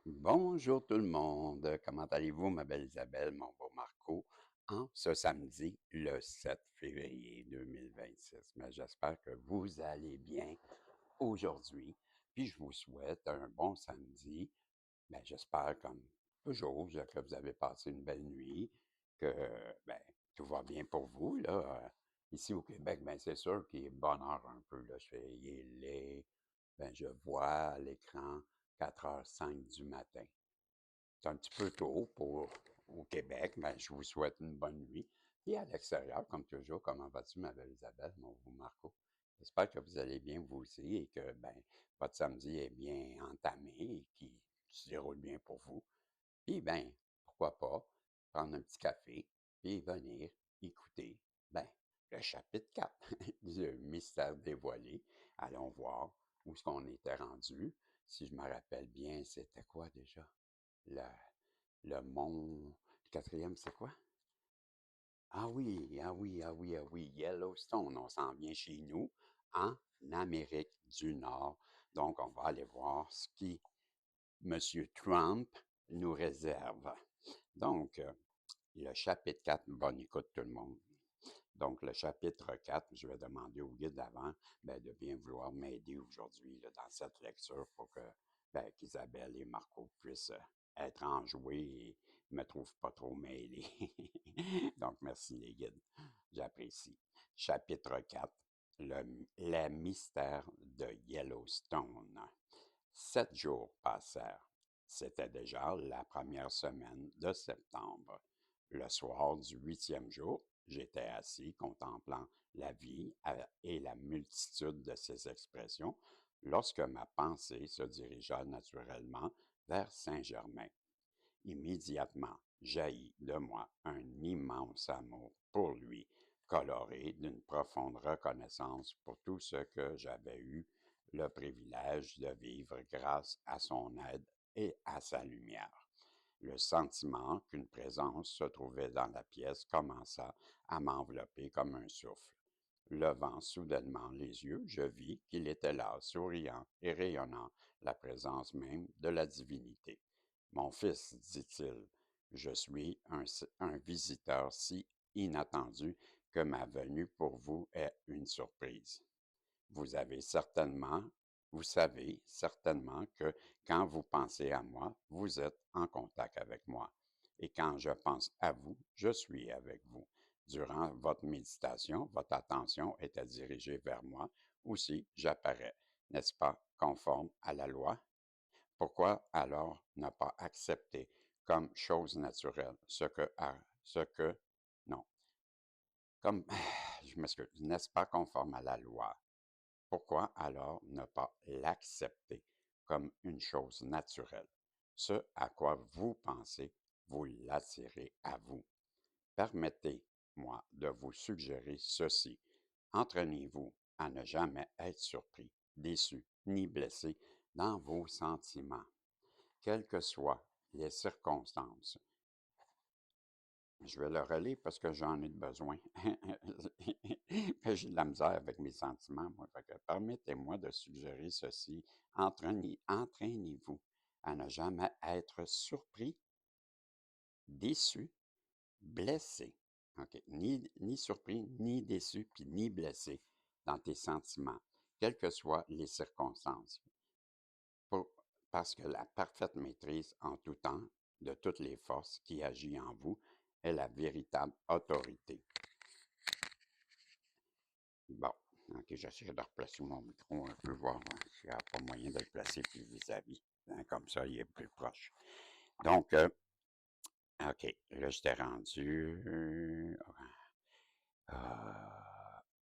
Bonjour tout le monde, comment allez-vous, ma belle Isabelle, mon beau Marco, en ce samedi, le 7 février 2026. Mais j'espère que vous allez bien aujourd'hui, puis je vous souhaite un bon samedi. Ben, j'espère, comme toujours, que vous avez passé une belle nuit, que ben, tout va bien pour vous, là. Ici au Québec, ben, c'est sûr qu'il est bonne heure un peu, là. Il est laid, ben, je vois à l'écran 4h05 du matin. C'est un petit peu tôt pour au Québec, mais je vous souhaite une bonne nuit. Et à l'extérieur, comme toujours, comment vas-tu, ma belle Isabelle, mon beau Marco? J'espère que vous allez bien, vous aussi, et que ben, votre samedi est bien entamé et qu'il se déroule bien pour vous. Puis, ben, pourquoi pas prendre un petit café et venir écouter, ben, le chapitre 4 du mystère dévoilé. Allons voir où est-ce qu'on était rendu. Si je me rappelle bien, c'était quoi déjà? Le, le mont. Le quatrième, c'est quoi? Ah oui, ah oui, ah oui, ah oui, Yellowstone. On s'en vient chez nous en Amérique du Nord. Donc, on va aller voir ce qui M. Trump nous réserve. Donc, le chapitre 4, bonne écoute tout le monde. Donc, le chapitre 4, je vais demander au guide d'avant de bien vouloir m'aider aujourd'hui dans cette lecture pour que qu'Isabelle et Marco puissent être enjoués et ne me trouvent pas trop mêlé. Donc, merci les guides. J'apprécie. Chapitre 4, les mystères de Yellowstone. 7 jours passèrent. C'était déjà la première semaine de septembre. Le soir du 8e jour, j'étais assis contemplant la vie et la multitude de ses expressions lorsque ma pensée se dirigea naturellement vers Saint-Germain. Immédiatement jaillit de moi un immense amour pour lui, coloré d'une profonde reconnaissance pour tout ce que j'avais eu le privilège de vivre grâce à son aide et à sa lumière. Le sentiment qu'une présence se trouvait dans la pièce commença à m'envelopper comme un souffle. Levant soudainement les yeux, je vis qu'il était là, souriant et rayonnant, la présence même de la divinité. Mon fils, dit-il, je suis un visiteur si inattendu que ma venue pour vous est une surprise. Vous avez certainement, vous savez certainement que quand vous pensez à moi, vous êtes en contact avec moi. Et quand je pense à vous, je suis avec vous. Durant votre méditation, votre attention était dirigée vers moi. Aussi, j'apparais. N'est-ce pas conforme à la loi? Pourquoi alors ne pas accepter comme chose naturelle non, comme, je m'excuse, n'est-ce pas conforme à la loi? Pourquoi alors ne pas l'accepter comme une chose naturelle? Ce à quoi vous pensez, vous l'attirez à vous. Permettez-moi de vous suggérer ceci. Entraînez-vous à ne jamais être surpris, déçu ni blessé dans vos sentiments, quelles que soient les circonstances. Je vais le relire parce que j'en ai besoin. J'ai de la misère avec mes sentiments, moi. Fait que permettez-moi de suggérer ceci. Entraînez-vous à ne jamais être surpris, déçu, blessé. OK? Ni surpris, ni déçu, puis ni blessé dans tes sentiments, quelles que soient les circonstances. Pour- Parce que la parfaite maîtrise en tout temps de toutes les forces qui agit en vous est la véritable autorité. Bon, ok, j'essaie de replacer mon micro un peu, voir s'il n'y a pas moyen de le placer plus vis-à-vis. Hein, comme ça, il est plus proche. Donc, ok, là, je t'ai rendu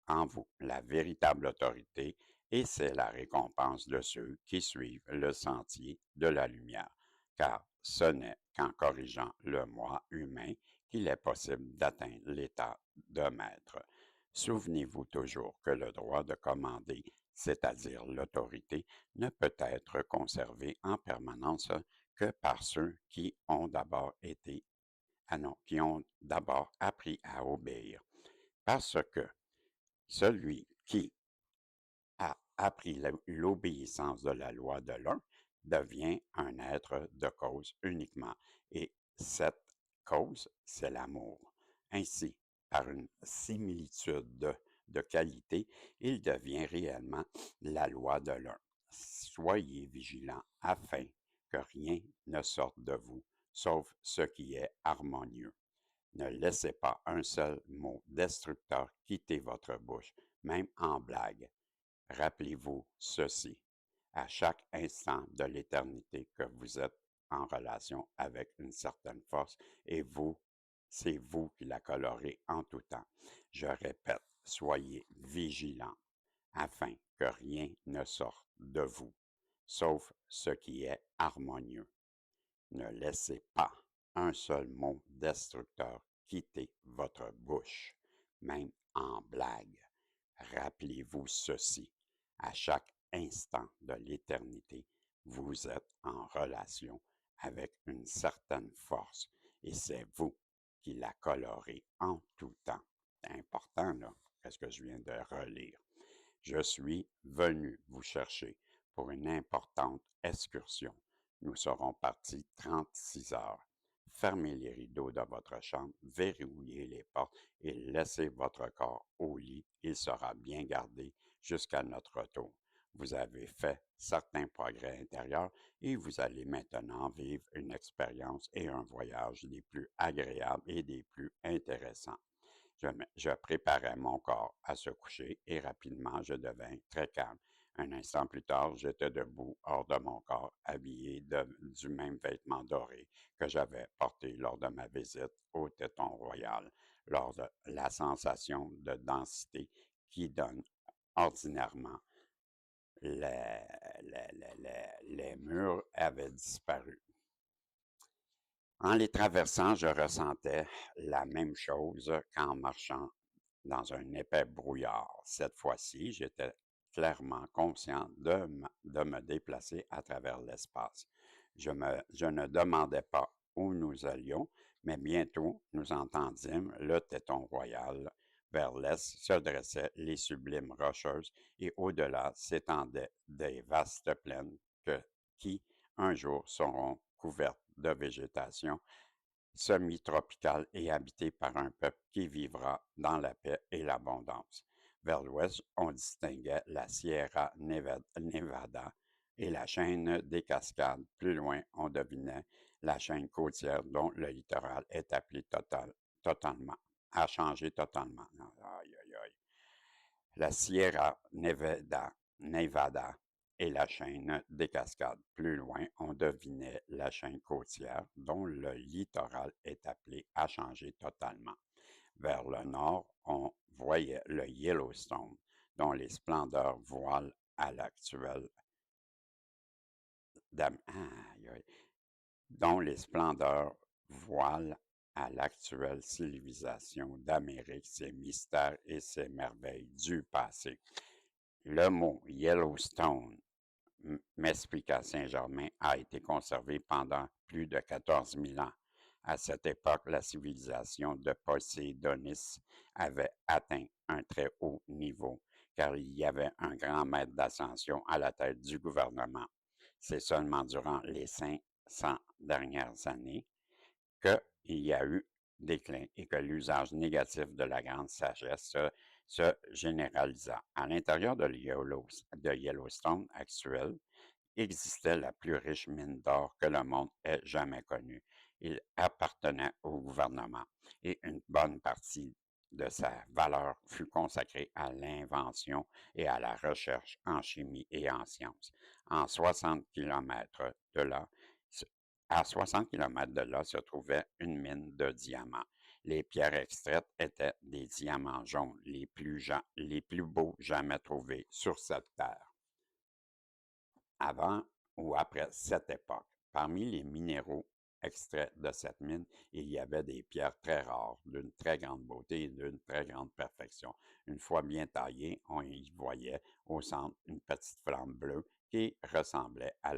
en vous la véritable autorité et c'est la récompense de ceux qui suivent le sentier de la lumière, car ce n'est qu'en corrigeant le moi humain qu'il est possible d'atteindre l'état de maître. Souvenez-vous toujours que le droit de commander, c'est-à-dire l'autorité, ne peut être conservé en permanence que par ceux qui ont d'abord qui ont d'abord appris à obéir. Parce que celui qui a appris l'obéissance de la loi de l'un devient un être de cause uniquement. Et cette cause, c'est l'amour. Ainsi, par une similitude de qualité, il devient réellement la loi de l'un. Soyez vigilants afin que rien ne sorte de vous, sauf ce qui est harmonieux. Ne laissez pas un seul mot destructeur quitter votre bouche, même en blague. Rappelez-vous ceci, à chaque instant de l'éternité que vous êtes en relation avec une certaine force et vous, c'est vous qui la colorez en tout temps. Je répète, soyez vigilants afin que rien ne sorte de vous, sauf ce qui est harmonieux. Ne laissez pas un seul mot destructeur quitter votre bouche, même en blague. Rappelez-vous ceci, à chaque instant de l'éternité, vous êtes en relation avec une certaine force et c'est vous qui la colorez en tout temps. C'est important, là, qu'est-ce que je viens de relire. Je suis venu vous chercher pour une importante excursion. Nous serons partis 36 heures. Fermez les rideaux de votre chambre, verrouillez les portes et laissez votre corps au lit. Il sera bien gardé jusqu'à notre retour. Vous avez fait certains progrès intérieurs et vous allez maintenant vivre une expérience et un voyage des plus agréables et des plus intéressants. Je préparais mon corps à se coucher et rapidement je devins très calme. Un instant plus tard, j'étais debout hors de mon corps, habillé du même vêtement doré que j'avais porté lors de ma visite au Téton Royal, lors de la sensation de densité qui donne ordinairement. Les murs avaient disparu. En les traversant, je ressentais la même chose qu'en marchant dans un épais brouillard. Cette fois-ci, j'étais clairement conscient de me déplacer à travers l'espace. Je ne demandais pas où nous allions, mais bientôt nous entendîmes le téton royal. Vers l'est se dressaient les sublimes rocheuses et au-delà s'étendaient des vastes plaines qui, un jour, seront couvertes de végétation semi-tropicale et habitée par un peuple qui vivra dans la paix et l'abondance. Vers l'ouest, on distinguait la Sierra Nevada et la chaîne des Cascades. Plus loin, on devinait la chaîne côtière dont le littoral est appelé totalement, a changé totalement. Aïe, aïe, aïe. La Sierra Nevada et la chaîne des Cascades. Plus loin, on devinait la chaîne côtière dont le littoral est appelé à changer totalement. Vers le nord, on voyait le Yellowstone, dont les splendeurs voilent à l'actuel dont les splendeurs voilent à l'actuelle civilisation d'Amérique ses mystères et ses merveilles du passé. Le mot Yellowstone, m'expliqua Saint-Germain, a été conservé pendant plus de 14 000 ans. À cette époque, la civilisation de Poséidonis avait atteint un très haut niveau, car il y avait un grand maître d'ascension à la tête du gouvernement. C'est seulement durant les 500 dernières années qu'il y a eu déclin et que l'usage négatif de la grande sagesse se généralisa. À l'intérieur de Yellowstone actuel, existait la plus riche mine d'or que le monde ait jamais connue. Il appartenait au gouvernement et une bonne partie de sa valeur fut consacrée à l'invention et à la recherche en chimie et en sciences. En 60 kilomètres de là, à 60 kilomètres de là se trouvait une mine de diamants. Les pierres extraites étaient des diamants jaunes, les plus beaux jamais trouvés sur cette terre. Avant ou après cette époque, parmi les minéraux extraits de cette mine, il y avait des pierres très rares, d'une très grande beauté et d'une très grande perfection. Une fois bien taillées, on y voyait au centre une petite flamme bleue qui ressemblait à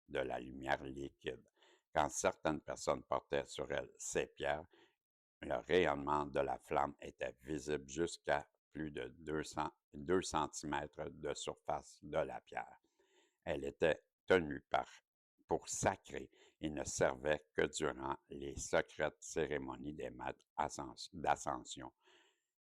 de la lumière liquide. Quand certaines personnes portaient sur elles ces pierres, le rayonnement de la flamme était visible jusqu'à plus de 2 cm de surface de la pierre. Elle était tenu pour sacré et ne servait que durant les secrètes cérémonies des maîtres d'ascension.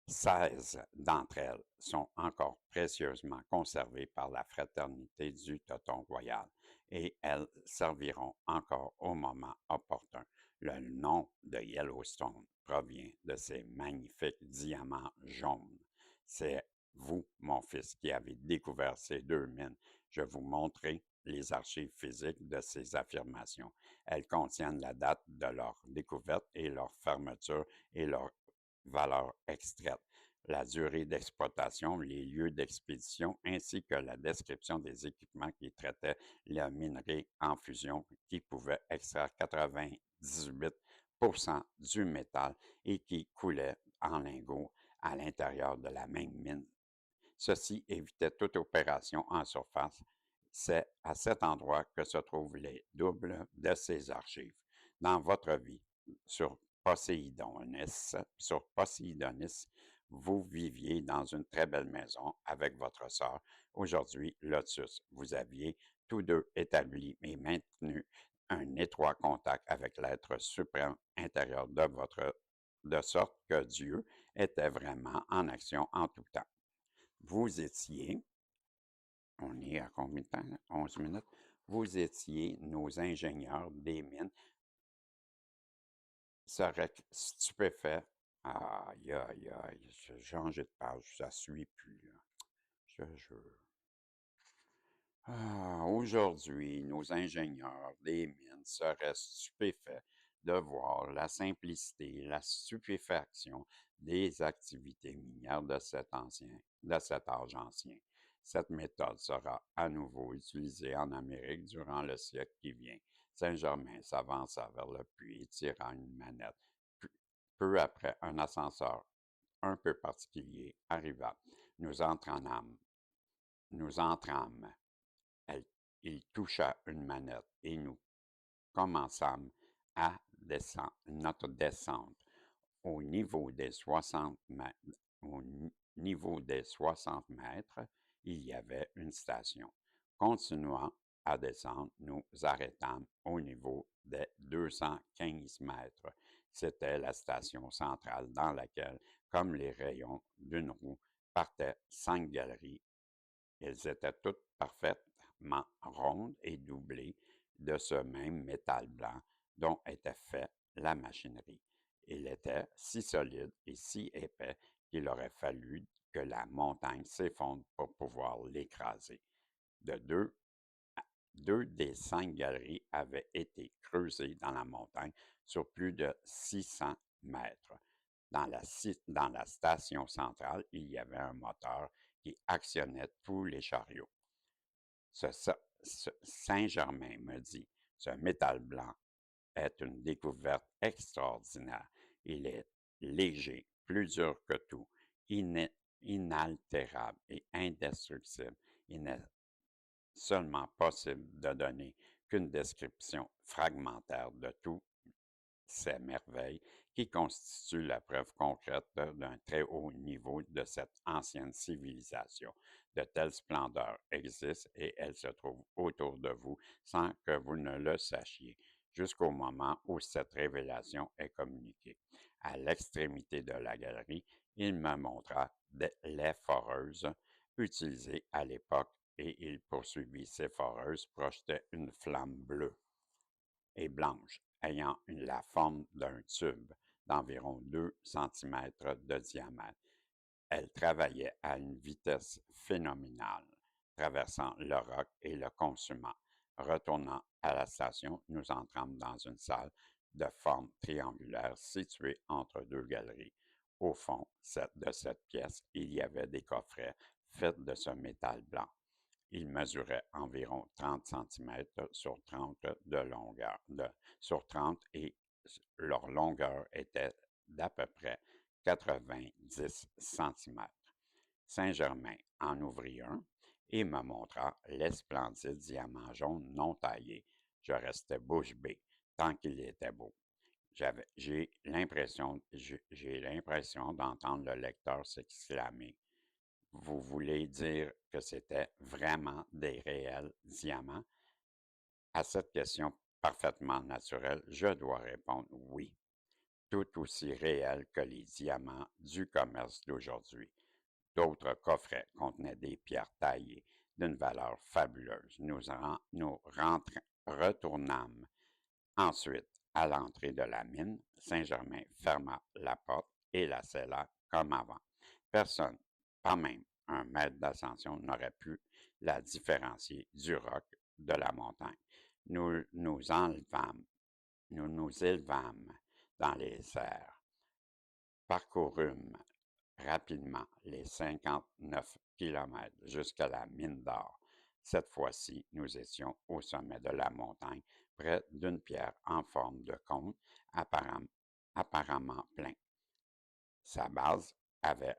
16 d'entre elles sont encore précieusement conservées par la Fraternité du Toton Royal et elles serviront encore au moment opportun. Le nom de Yellowstone provient de ces magnifiques diamants jaunes. C'est vous, mon fils, qui avez découvert ces deux mines. Je vous montrerai les archives physiques de ces affirmations. Elles contiennent la date de leur découverte et leur fermeture et leur valeur extraite, la durée d'exploitation, les lieux d'expédition, ainsi que la description des équipements qui traitaient la minerai en fusion qui pouvait extraire 98 du métal et qui coulait en lingots à l'intérieur de la même mine. Ceci évitait toute opération en surface. C'est à cet endroit que se trouvent les doubles de ces archives. Dans votre vie, sur Poseidonis, vous viviez dans une très belle maison avec votre sœur. Aujourd'hui, Lotus, vous aviez tous deux établi et maintenu un étroit contact avec l'être suprême intérieur de sorte que Dieu était vraiment en action en tout temps. Vous étiez, on est à combien de temps? 11 minutes. Vous étiez nos ingénieurs des mines, seraient stupéfaits. Aïe, aïe, aïe, j'ai changé de page, ça ne suit plus, là. Je jure. Aujourd'hui, nos ingénieurs des mines seraient stupéfaits de voir la simplicité, la stupéfaction des activités minières de cet âge ancien. Cette méthode sera à nouveau utilisée en Amérique durant le siècle qui vient. Saint-Germain s'avança vers le puits et tira une manette. Peu après, un ascenseur un peu particulier arriva. Nous entrâmes. Il toucha une manette et nous commençâmes notre descente. Au niveau des 60 mètres, au niveau des 60 mètres, il y avait une station. Continuant à descendre, nous arrêtâmes au niveau des 215 mètres. C'était la station centrale dans laquelle, comme les rayons d'une roue, partaient 5 galeries. Elles étaient toutes parfaitement rondes et doublées de ce même métal blanc dont était faite la machinerie. Il était si solide et si épais qu'il aurait fallu que la montagne s'effondre pour pouvoir l'écraser. Deux des 5 galeries avaient été creusées dans la montagne sur plus de 600 mètres. Dans la station centrale, il y avait un moteur qui actionnait tous les chariots. Saint-Germain me dit, ce métal blanc est une découverte extraordinaire. Il est léger, plus dur que tout, inaltérable et indestructible. Il n'est seulement possible de donner qu'une description fragmentaire de tout ces merveilles qui constituent la preuve concrète d'un très haut niveau de cette ancienne civilisation. De telles splendeurs existent et elles se trouvent autour de vous sans que vous ne le sachiez, jusqu'au moment où cette révélation est communiquée. À l'extrémité de la galerie, il me montra les foreuses utilisées à l'époque et il poursuivit. Ces foreuses projetaient une flamme bleue et blanche, ayant la forme d'un tube d'environ 2 cm de diamètre. Elle travaillait à une vitesse phénoménale, traversant le roc et le consumant. Retournant à la station, nous entrâmes dans une salle de forme triangulaire située entre deux galeries. Au fond de cette pièce, il y avait des coffrets faits de ce métal blanc. Ils mesuraient environ 30 cm sur 30 de longueur, sur 30 et leur longueur était d'à peu près 90 cm. Saint-Germain en ouvrit un et me montra les splendides diamants jaunes non taillés. Je restais bouche bée tant qu'il était beau. J'ai l'impression d'entendre le lecteur s'exclamer. Vous voulez dire que c'était vraiment des réels diamants? À cette question parfaitement naturelle, je dois répondre oui, tout aussi réel que les diamants du commerce d'aujourd'hui. D'autres coffrets contenaient des pierres taillées d'une valeur fabuleuse. Retournâmes ensuite à l'entrée de la mine. Saint-Germain ferma la porte et la scella comme avant. Personne, pas même un maître d'ascension, n'aurait pu la différencier du roc de la montagne. Nous nous élevâmes dans les airs, parcourûmes rapidement les 59 kilomètres jusqu'à la mine d'or. Cette fois-ci, nous étions au sommet de la montagne, près d'une pierre en forme de cône, apparemment plein. Sa base avait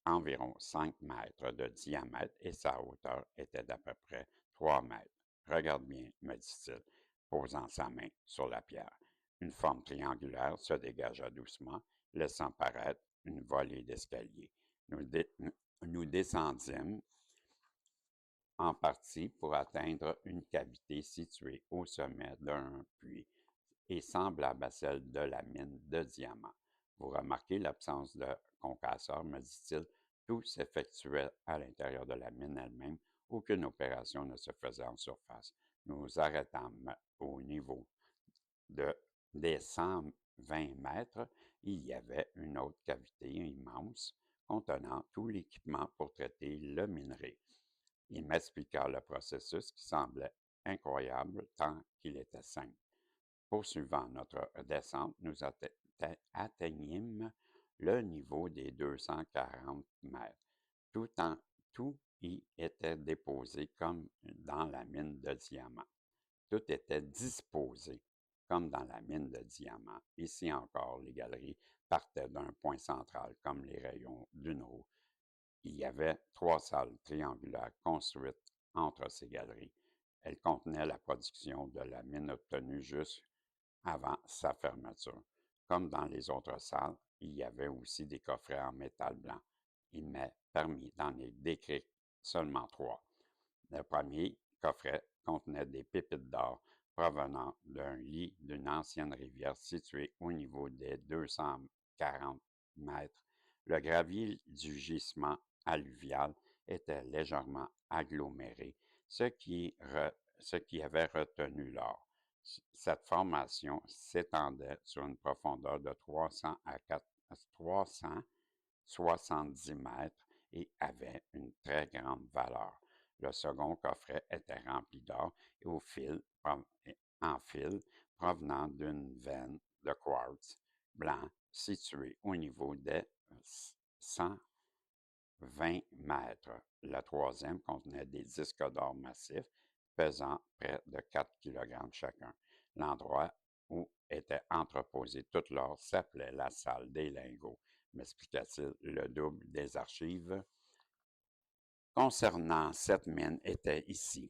environ 5 mètres de diamètre et sa hauteur était d'à peu près 3 mètres. Regarde bien, me dit-il, posant sa main sur la pierre. Une forme triangulaire se dégagea doucement, laissant paraître une volée d'escaliers. Nous descendîmes en partie pour atteindre une cavité située au sommet d'un puits et semblable à celle de la mine de diamants. Vous remarquez l'absence de concasseur, me dit-il. Tout s'effectuait à l'intérieur de la mine elle-même. Aucune opération ne se faisait en surface. Nous arrêtâmes au niveau des 120 mètres. Il y avait une autre cavité immense contenant tout l'équipement pour traiter le minerai. Il m'expliqua le processus qui semblait incroyable tant qu'il était simple. Poursuivant notre descente, nous atteignîmes le niveau des 240 mètres. Tout y était déposé comme dans la mine de diamants. Tout était disposé comme dans la mine de diamants. Ici encore, les galeries partaient d'un point central comme les rayons d'une roue. Il y avait 3 salles triangulaires construites entre ces galeries. Elles contenaient la production de la mine obtenue juste avant sa fermeture. Comme dans les autres salles, il y avait aussi des coffrets en métal blanc. Il m'est permis d'en décrire seulement 3. Le premier coffret contenait des pépites d'or provenant d'un lit d'une ancienne rivière située au niveau des 240 mètres. Le gravier du gisement alluvial était légèrement aggloméré, ce qui avait retenu l'or. Cette formation s'étendait sur une profondeur de 300 à 370 mètres et avait une très grande valeur. Le second coffret était rempli d'or et en fil provenant d'une veine de quartz blanc située au niveau des 120 mètres. Le troisième contenait des disques d'or massifs pesant près de 4 kg chacun. L'endroit où était entreposé tout l'or s'appelait la salle des lingots, m'expliqua-t-il. Le double des archives concernant cette mine était ici,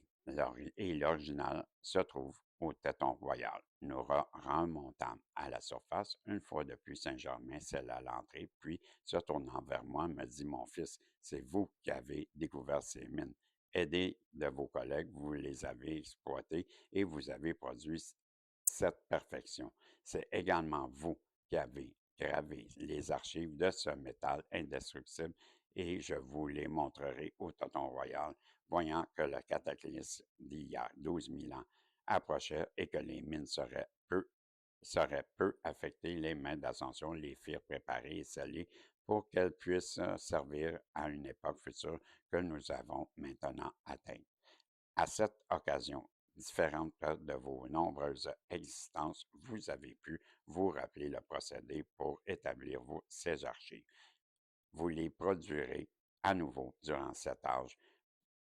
et l'original se trouve au Téton Royal. Nous remontâmes à la surface. Une fois depuis Saint-Germain scella l'entrée, puis, se tournant vers moi, me dit: Mon fils, c'est vous qui avez découvert ces mines. Aidés de vos collègues, vous les avez exploitées et vous avez produit cette perfection. C'est également vous qui avez gravé les archives de ce métal indestructible et je vous les montrerai au Tonton Royal, voyant que le cataclysme d'il y a 12 000 ans approchait et que les mines seraient peu affectées. Les mains d'Ascension les firent préparer et sceller pour qu'elles puissent servir à une époque future que nous avons maintenant atteinte. À cette occasion, différente de vos nombreuses existences, vous avez pu vous rappeler le procédé pour établir ces archives. Vous les produirez à nouveau durant cet âge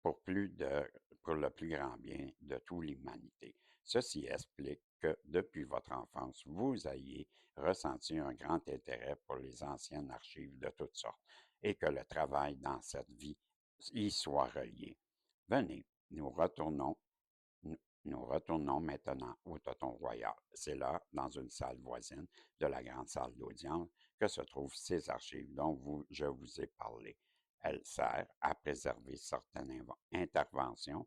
pour le plus grand bien de toute l'humanité. Ceci explique que depuis votre enfance, vous ayez ressenti un grand intérêt pour les anciennes archives de toutes sortes et que le travail dans cette vie y soit relié. Venez, nous retournons maintenant au Tonton Royal. C'est là, dans une salle voisine de la grande salle d'audience, que se trouvent ces archives dont je vous ai parlé. Elle sert à préserver certaines inventions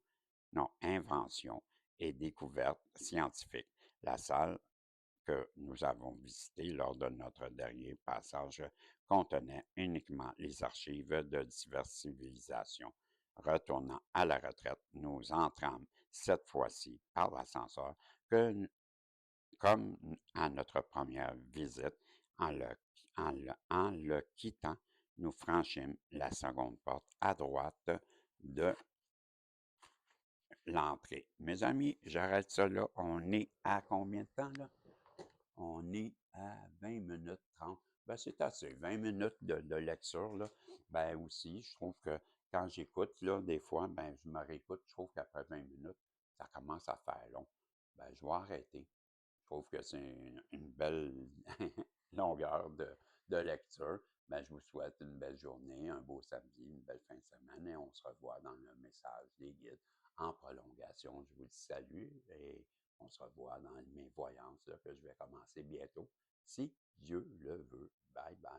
et découvertes scientifiques. La salle que nous avons visitée lors de notre dernier passage contenait uniquement les archives de diverses civilisations. Retournant à la retraite, nous entrâmes cette fois-ci par l'ascenseur que, comme à notre première visite, en le quittant, nous franchîmes la seconde porte à droite de l'entrée. Mes amis, j'arrête ça là. On est à combien de temps là? On est à 20 minutes 30. Ben, c'est assez. 20 minutes de lecture, là. Ben, aussi, je trouve que quand j'écoute, là, des fois, ben, je me réécoute, je trouve qu'après 20 minutes, ça commence à faire long. Ben, je vais arrêter. Je trouve que c'est une belle longueur de lecture. Ben, je vous souhaite une belle journée, un beau samedi, une belle fin de semaine et on se revoit dans le message des guides en prolongation. Je vous dis salut et on se revoit dans mes voyances là, que je vais commencer bientôt, si Dieu le veut. Bye bye.